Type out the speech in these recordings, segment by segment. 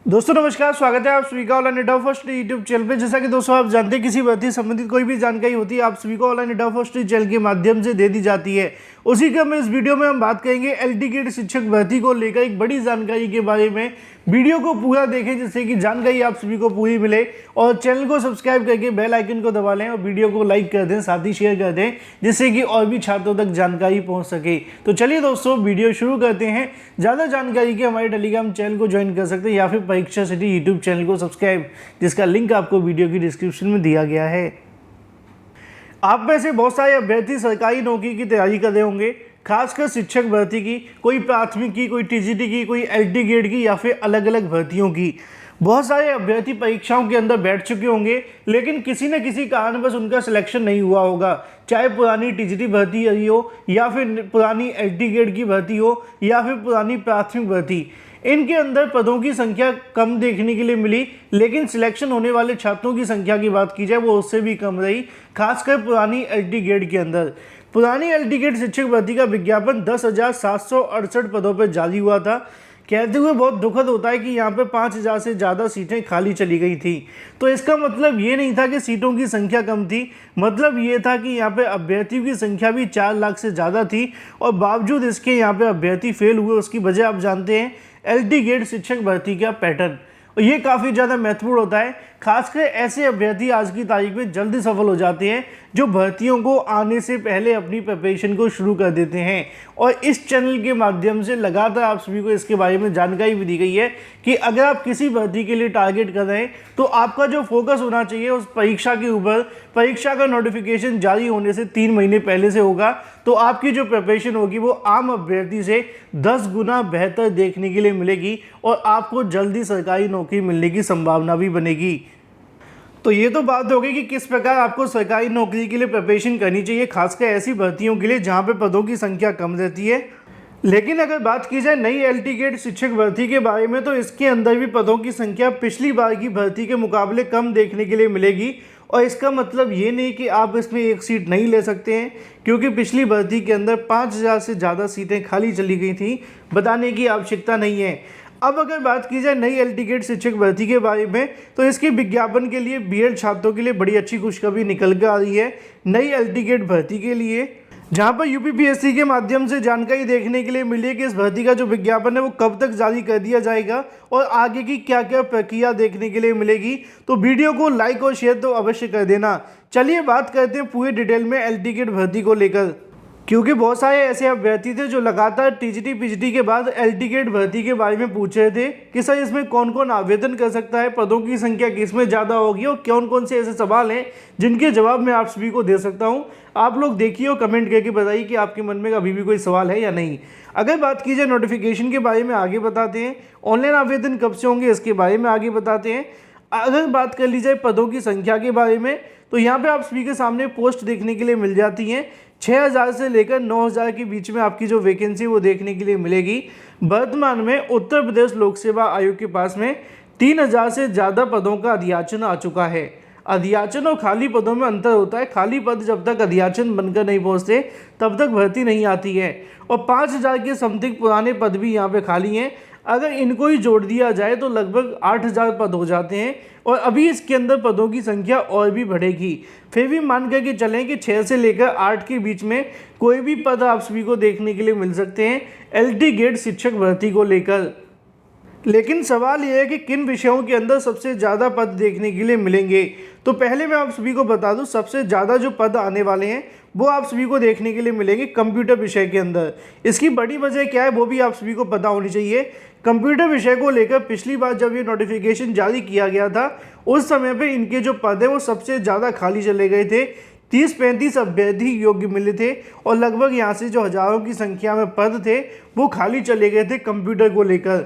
दोस्तों नमस्कार, स्वागत है आप सभी का online India first YouTube channel पे। जैसा कि दोस्तों आप जानते हैं किसी भर्ती संबंधित कोई भी जानकारी होती है आप सभी को ऑनलाइन इंडिया फर्स्ट चैनल के माध्यम से दे दी जाती है। उसी क्रम में इस वीडियो में हम बात करेंगे एलटी गेट शिक्षक भर्ती को लेकर एक बड़ी जानकारी के बारे में। वीडियो को पूरा देखें जिससे कि जानकारी आप सभी को पूरी मिले, और चैनल को सब्सक्राइब करके बेल आइकन को दबा लें और वीडियो को लाइक कर दें, साथ ही शेयर कर दें जिससे कि और भी छात्रों तक जानकारी पहुंच सके। तो चलिए दोस्तों वीडियो शुरू करते हैं। ज़्यादा जानकारी के हमारे टेलीग्राम चैनल को ज्वाइन कर सकते हैं या फिर परीक्षा सिटी यूट्यूब चैनल को सब्सक्राइब, जिसका लिंक आपको वीडियो की डिस्क्रिप्शन में दिया गया है। आप में से बहुत सारे अभ्यर्थी सरकारी नौकरी की तैयारी कर रहे होंगे, खासकर शिक्षक भर्ती की, कोई प्राथमिक की, कोई टीजीटी की, कोई एलटी गेट की या फिर अलग अलग भर्तियों की। बहुत सारे अभ्यर्थी परीक्षाओं के अंदर बैठ चुके होंगे, लेकिन किसी न किसी कारणवश उनका सिलेक्शन नहीं हुआ होगा। चाहे पुरानी टीजीटी भर्ती रही हो या फिर पुरानी एलटी गेट की भर्ती हो या फिर पुरानी प्राथमिक भर्ती, इनके अंदर पदों की संख्या कम देखने के लिए मिली, लेकिन सिलेक्शन होने वाले छात्रों की संख्या की बात की जाए वो उससे भी कम रही, खासकर पुरानी एलटी गेट के अंदर। पुरानी एलटी गेट शिक्षक भर्ती का विज्ञापन 10,768 पदों पर जारी हुआ था। कहते हुए बहुत दुखद होता है कि यहाँ पे 5,000 से ज़्यादा सीटें खाली चली गई थी। तो इसका मतलब ये नहीं था कि सीटों की संख्या कम थी, मतलब ये था कि यहाँ पे अभ्यर्थियों की संख्या भी 4 लाख से ज़्यादा थी, और बावजूद इसके यहाँ पे अभ्यर्थी फेल हुए। उसकी वजह आप जानते हैं, एलटी गेट शिक्षक भर्ती का पैटर्न, और ये काफ़ी ज़्यादा महत्वपूर्ण होता है। खासकर ऐसे अभ्यर्थी आज की तारीख में जल्दी सफल हो जाते हैं जो भर्तियों को आने से पहले अपनी प्रिपरेशन को शुरू कर देते हैं। और इस चैनल के माध्यम से लगातार आप सभी को इसके बारे में जानकारी भी दी गई है कि अगर आप किसी भर्ती के लिए टारगेट कर रहे हैं तो आपका जो फोकस होना चाहिए उस परीक्षा के ऊपर। परीक्षा का नोटिफिकेशन जारी होने से 3 महीने पहले से होगा, तो आपकी जो प्रिपरेशन होगी वो आम अभ्यर्थी से 10 गुना बेहतर देखने के लिए मिलेगी, और आपको जल्दी सरकारी नौकरी मिलने की संभावना भी बनेगी। तो ये तो बात हो गई कि किस प्रकार आपको सरकारी नौकरी के लिए प्रिपरेशन करनी चाहिए, खासकर ऐसी भर्तियों के लिए जहाँ पे पदों की संख्या कम रहती है। लेकिन अगर बात की जाए नई एलटी गेट शिक्षक भर्ती के बारे में, तो इसके अंदर भी पदों की संख्या पिछली बार की भर्ती के मुकाबले कम देखने के लिए मिलेगी। और इसका मतलब ये नहीं कि आप इसमें एक सीट नहीं ले सकते हैं, क्योंकि पिछली भर्ती के अंदर 5,000 से ज़्यादा सीटें खाली चली गई थी, बताने की आवश्यकता नहीं है। अब अगर बात की जाए नई एलटी गेट शिक्षक भर्ती के बारे में, तो इसके विज्ञापन के लिए बीएड छात्रों के लिए बड़ी अच्छी खुशखबरी निकल कर आ रही है। नई एलटी गेट भर्ती के लिए जहां पर यूपीपीएससी के माध्यम से जानकारी देखने के लिए मिली है कि इस भर्ती का जो विज्ञापन है वो कब तक जारी कर दिया जाएगा और आगे की क्या क्या प्रक्रिया देखने के लिए मिलेगी। तो वीडियो को लाइक और शेयर तो अवश्य कर देना। चलिए बात करते हैं पूरे डिटेल में एलटी गेट भर्ती को लेकर, क्योंकि बहुत सारे ऐसे अभ्यर्थी थे जो लगातार टीजीटी पीजीटी के बाद एलटी गेट भर्ती के बारे में पूछ रहे थे कि सर इसमें कौन कौन आवेदन कर सकता है, पदों की संख्या किसमें ज़्यादा होगी, और कौन कौन से ऐसे सवाल हैं जिनके जवाब मैं आप सभी को दे सकता हूं। आप लोग देखिए और कमेंट करके बताइए कि आपके मन में अभी भी कोई सवाल है या नहीं। अगर बात की जाए नोटिफिकेशन के बारे में आगे बताते हैं, ऑनलाइन आवेदन कब से होंगे इसके बारे में आगे बताते हैं। अगर बात कर ली जाए पदों की संख्या के बारे में, तो यहाँ पे आप सभी के सामने पोस्ट देखने के लिए मिल जाती हैं। 6,000 से लेकर 9,000 के बीच में आपकी जो वैकेंसी वो देखने के लिए मिलेगी। वर्तमान में उत्तर प्रदेश लोक सेवा आयोग के पास में 3,000 से ज़्यादा पदों का अधियाचन आ चुका है। अधियाचन और खाली पदों में अंतर होता है। खाली पद जब तक अधियाचन बनकर नहीं पहुँचते तब तक भर्ती नहीं आती है, और 5,000 के समथिंग पुराने पद भी यहाँ पे खाली हैं। अगर इनको ही जोड़ दिया जाए तो लगभग 8,000 पद हो जाते हैं, और अभी इसके अंदर पदों की संख्या और भी बढ़ेगी। फिर भी मान करके चलें कि 6 से लेकर 8 के बीच में कोई भी पद आप सभी को देखने के लिए मिल सकते हैं एलटी गेट शिक्षक भर्ती को लेकर। लेकिन सवाल यह है कि किन विषयों के अंदर सबसे ज़्यादा पद देखने के लिए मिलेंगे। तो पहले मैं आप सभी को बता दूं, सबसे ज़्यादा जो पद आने वाले हैं वो आप सभी को देखने के लिए मिलेंगे कंप्यूटर विषय के अंदर। इसकी बड़ी वजह क्या है वो भी आप सभी को पता होनी चाहिए। कंप्यूटर विषय को लेकर पिछली बार जब ये नोटिफिकेशन जारी किया गया था उस समय पे इनके जो पद है वो सबसे ज़्यादा खाली चले गए थे। 30-35 अभ्यर्थी योग्य मिले थे, और लगभग यहाँ से जो हज़ारों की संख्या में पद थे वो खाली चले गए थे कंप्यूटर को लेकर।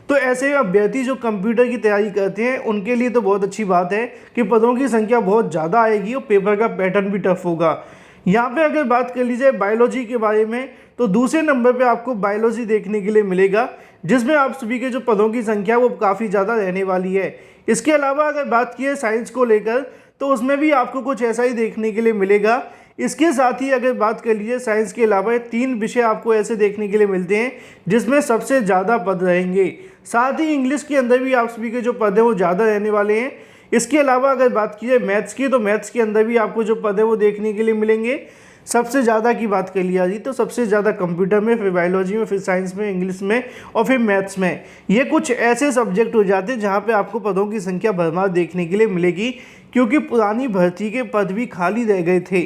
तो ऐसे अभ्यर्थी जो कंप्यूटर की तैयारी करते हैं उनके लिए तो बहुत अच्छी बात है कि पदों की संख्या बहुत ज़्यादा आएगी और पेपर का पैटर्न भी टफ होगा। यहाँ पे अगर बात कर ली जाए बायोलॉजी के बारे में, तो दूसरे नंबर पे आपको बायोलॉजी देखने के लिए मिलेगा, जिसमें आप सभी के जो पदों की संख्या वो काफ़ी ज़्यादा रहने वाली है। इसके अलावा अगर बात की है साइंस को लेकर, तो उसमें भी आपको कुछ ऐसा ही देखने के लिए मिलेगा। इसके साथ ही अगर बात कर लीजिए साइंस के अलावा 3 विषय आपको ऐसे देखने के लिए मिलते हैं जिसमें सबसे ज़्यादा पद रहेंगे। साथ ही इंग्लिश के अंदर भी आप सभी के जो पद हैं वो ज़्यादा रहने वाले हैं। इसके अलावा अगर बात की जाए मैथ्स की, तो मैथ्स के अंदर भी आपको जो पद है वो देखने के लिए मिलेंगे। सबसे ज़्यादा की बात कर लिया जी तो सबसे ज़्यादा कंप्यूटर में, फिर बायोलॉजी में, फिर साइंस में, इंग्लिश में और फिर मैथ्स में। ये कुछ ऐसे सब्जेक्ट हो जाते हैं जहाँ पे आपको पदों की संख्या भरमार देखने के लिए मिलेगी, क्योंकि पुरानी भर्ती के पद भी खाली रह गए थे।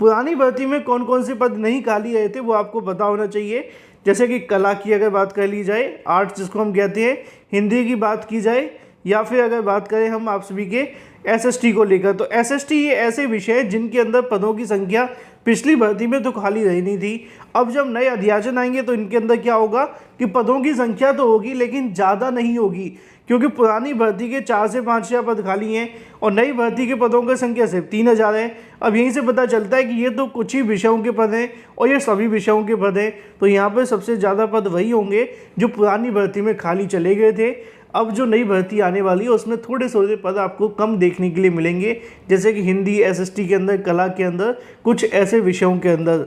पुरानी भर्ती में कौन कौन से पद नहीं खाली रहे थे वो आपको पता होना चाहिए। जैसे कि कला की अगर बात कर ली जाए, आर्ट्स जिसको हम कहते हैं, हिंदी की बात की जाए, या फिर अगर बात करें हम आप सभी के एसएसटी को लेकर, तो एसएसटी ये ऐसे विषय हैं जिनके अंदर पदों की संख्या पिछली भर्ती में तो खाली रही नहीं थी। अब जब नए अध्याचन आएंगे तो इनके अंदर क्या होगा कि पदों की संख्या तो होगी लेकिन ज़्यादा नहीं होगी, क्योंकि पुरानी भर्ती के 4 से 5,000 पद खाली हैं और नई भर्ती के पदों की संख्या सिर्फ 3,000 है। अब यहीं से पता चलता है कि ये तो कुछ ही विषयों के पद हैं और ये सभी विषयों के पद हैं, तो यहाँ पर सबसे ज़्यादा पद वही होंगे जो पुरानी भर्ती में खाली चले गए थे। अब जो नई भर्ती आने वाली है उसमें थोड़े थोड़े पद आपको कम देखने के लिए मिलेंगे, जैसे कि हिंदी, एसएसटी के अंदर, कला के अंदर, कुछ ऐसे विषयों के अंदर।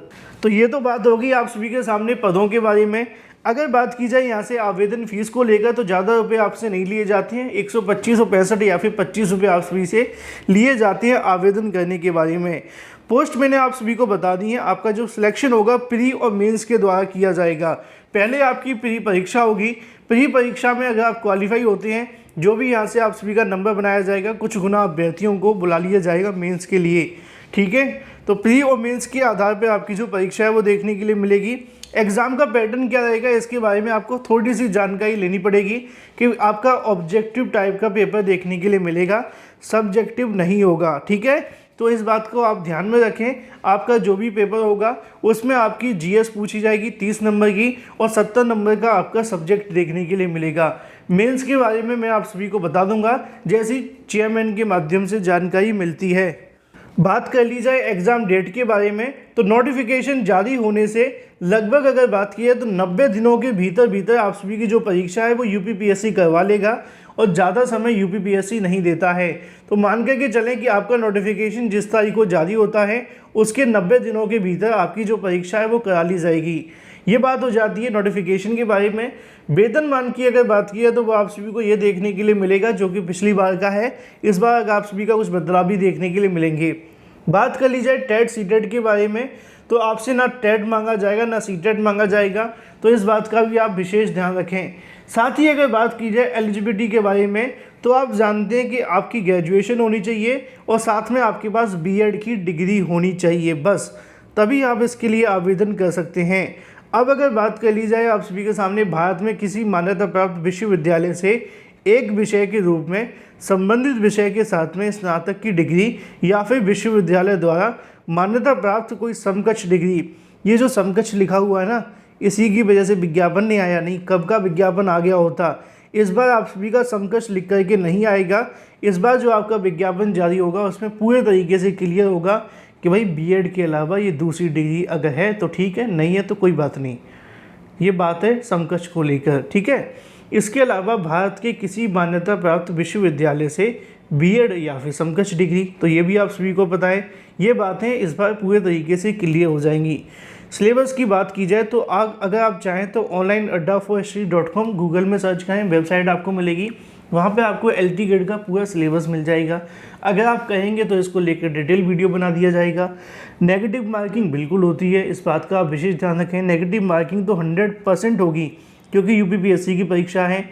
तो ये तो बात होगी आप सभी के सामने पदों के बारे में। अगर बात की जाए यहाँ से आवेदन फीस को लेकर, तो ज़्यादा रुपये आपसे नहीं लिए जाते हैं। 125 या फिर 25 रुपये आप सभी से लिए जाते हैं आवेदन करने के बारे में। पोस्ट मैंने आप सभी को बता दी है। आपका जो सिलेक्शन होगा प्री और मेंस के द्वारा किया जाएगा। पहले आपकी प्री परीक्षा होगी। प्री परीक्षा में अगर आप क्वालिफाई होते हैं, जो भी यहाँ से आप सभी का नंबर बनाया जाएगा, कुछ गुना अभ्यर्थियों को बुला लिया जाएगा मेंस के लिए, ठीक है। तो प्री और मेंस के आधार पर आपकी जो परीक्षा है वो देखने के लिए मिलेगी। एग्ज़ाम का पैटर्न क्या रहेगा इसके बारे में आपको थोड़ी सी जानकारी लेनी पड़ेगी कि आपका ऑब्जेक्टिव टाइप का पेपर देखने के लिए मिलेगा, सब्जेक्टिव नहीं होगा, ठीक है। तो इस बात को आप ध्यान में रखें। आपका जो भी पेपर होगा उसमें आपकी जीएस पूछी जाएगी 30 नंबर की और 70 नंबर का आपका सब्जेक्ट देखने के लिए मिलेगा। मेंस के बारे में मैं आप सभी को बता दूंगा जैसी चेयरमैन के माध्यम से जानकारी मिलती है। बात कर ली जाए एग्ज़ाम डेट के बारे में, तो नोटिफिकेशन जारी होने से लगभग अगर बात की है तो 90 दिनों के भीतर आप सभी की जो परीक्षा है वो यूपीपीएससी करवा लेगा और ज़्यादा समय यूपीपीएससी नहीं देता है। तो मान के चलें कि आपका नोटिफिकेशन जिस तारीख को जारी होता है उसके 90 दिनों के भीतर आपकी जो परीक्षा है वो करा ली जाएगी। ये बात हो जाती है नोटिफिकेशन के बारे में। वेतनमान की अगर बात की है तो वो आप सभी को ये देखने के लिए मिलेगा जो कि पिछली बार का है। इस बार आप सभी का कुछ बदलाव भी देखने के लिए मिलेंगे। बात कर ली जाए टेट सीटेट के बारे में, तो आपसे ना टेट मांगा जाएगा ना सीटेट मांगा जाएगा, तो इस बात का भी आप विशेष ध्यान रखें। साथ ही अगर बात की जाए एलिजिबिलिटी के बारे में, तो आप जानते हैं कि आपकी ग्रेजुएशन होनी चाहिए और साथ में आपके पास बीएड की डिग्री होनी चाहिए, बस तभी आप इसके लिए आवेदन कर सकते हैं। अब अगर बात कर ली जाए आप सभी के सामने भारत में किसी मान्यता प्राप्त विश्वविद्यालय से एक विषय के रूप में संबंधित विषय के साथ में स्नातक की डिग्री या फिर विश्वविद्यालय द्वारा मान्यता प्राप्त कोई समकक्ष डिग्री, ये जो समकक्ष लिखा हुआ है ना, इसी की वजह से विज्ञापन नहीं आया, नहीं कब का विज्ञापन आ गया होता। इस बार आप सभी का समकक्ष लिख करके नहीं आएगा। इस बार जो आपका विज्ञापन जारी होगा उसमें पूरे तरीके से क्लियर होगा कि भाई बीएड के अलावा ये दूसरी डिग्री अगर है तो ठीक है, नहीं है तो कोई बात नहीं। ये बात है समकक्ष को लेकर, ठीक है। इसके अलावा भारत के किसी मान्यता प्राप्त विश्वविद्यालय से बीएड या फिर समकक्ष डिग्री, तो ये भी आप सभी को पता है। ये बातें इस बार पूरे तरीके से क्लियर हो जाएंगी। सिलेबस की बात की जाए तो अगर आप चाहें तो onlineaddaforhistory.com गूगल में सर्च करें, वेबसाइट आपको मिलेगी। वहाँ पे आपको एलटी ग्रेड का पूरा सिलेबस मिल जाएगा। अगर आप कहेंगे तो इसको लेकर डिटेल वीडियो बना दिया जाएगा। नेगेटिव मार्किंग बिल्कुल होती है, इस बात का आप विशेष ध्यान रखें। नेगेटिव मार्किंग तो 100% होगी क्योंकि यूपीपीएससी की परीक्षा है।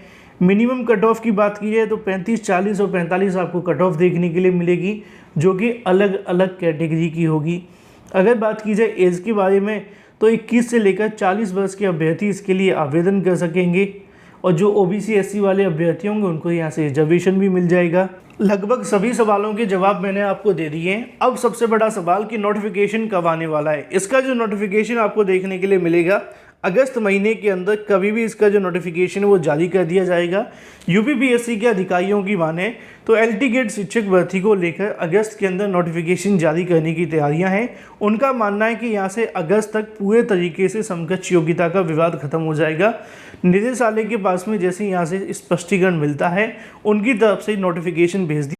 मिनिमम कट ऑफ की बात की जाए तो 35, 40 और 45 आपको कट ऑफ देखने के लिए मिलेगी, जो कि अलग अलग कैटेगरी की होगी। अगर बात की जाए एज के बारे में तो 21 से लेकर 40 वर्ष के अभ्यर्थी इसके लिए आवेदन कर सकेंगे और जो ओबीसी एससी वाले अभ्यर्थी होंगे उनको यहाँ से रिजर्वेशन भी मिल जाएगा। लगभग सभी सवालों के जवाब मैंने आपको दे दिए हैं। अब सबसे बड़ा सवाल कि नोटिफिकेशन कब आने वाला है। इसका जो नोटिफिकेशन आपको देखने के लिए मिलेगा अगस्त महीने के अंदर कभी भी इसका जो नोटिफिकेशन है वो जारी कर दिया जाएगा। यूपीपीएससी के अधिकारियों की माने तो एलटी ग्रेड शिक्षक भर्ती को लेकर अगस्त के अंदर नोटिफिकेशन जारी करने की तैयारियां हैं। उनका मानना है कि यहाँ से अगस्त तक पूरे तरीके से समकक्ष योग्यता का विवाद खत्म हो जाएगा। निदेशालय के पास में जैसे यहाँ से स्पष्टीकरण मिलता है उनकी तरफ से नोटिफिकेशन भेज दी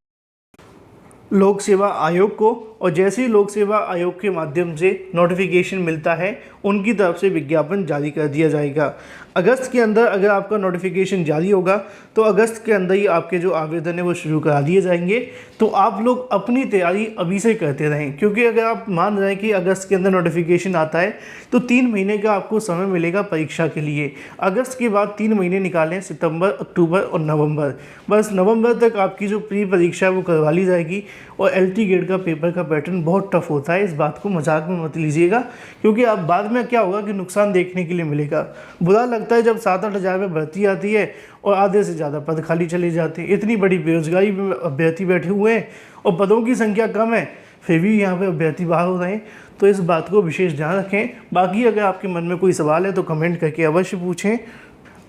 लोक सेवा आयोग को और जैसे ही लोक सेवा आयोग के माध्यम से नोटिफिकेशन मिलता है उनकी तरफ से विज्ञापन जारी कर दिया जाएगा। अगस्त के अंदर अगर आपका नोटिफिकेशन जारी होगा तो अगस्त के अंदर ही आपके जो आवेदन है वो शुरू करा दिए जाएंगे। तो आप लोग अपनी तैयारी अभी से करते रहें, क्योंकि अगर आप मान रहे हैं कि अगस्त के अंदर नोटिफिकेशन आता है तो 3 महीने का आपको समय मिलेगा परीक्षा के लिए। अगस्त के बाद 3 महीने निकालें, सितंबर, अक्टूबर और नवंबर। बस नवंबर तक आपकी जो प्री परीक्षा है वो करवा ली जाएगी। और LT ग्रेड का पेपर का पैटर्न बहुत टफ होता है, इस बात को मजाक में मत लीजिएगा, क्योंकि अब बाद में क्या होगा कि नुकसान देखने के लिए मिलेगा। बुरा लगता है जब 7-8 हज़ार में भर्ती आती है और आधे से ज़्यादा पद खाली चले जाते हैं। इतनी बड़ी बेरोजगारी में अभ्यर्थी बैठे हुए हैं और पदों की संख्या कम है, फिर भी यहाँ पे अभ्यर्थी बाहर हो रहे हैं। तो इस बात को विशेष ध्यान रखें। बाकी अगर आपके मन में कोई सवाल है तो कमेंट करके अवश्य पूछें।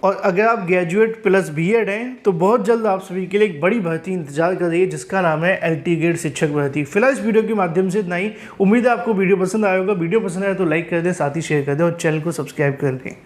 और अगर आप ग्रेजुएट प्लस BEd हैं तो बहुत जल्द आप सभी के लिए एक बड़ी भर्ती इंतजार कर रही है, जिसका नाम है LT ग्रेड शिक्षक भर्ती। फिलहाल इस वीडियो के माध्यम से इतना ही। उम्मीद है आपको वीडियो पसंद आया होगा। वीडियो पसंद आया तो लाइक कर दें, साथ ही शेयर कर दें और चैनल को सब्सक्राइब कर दें।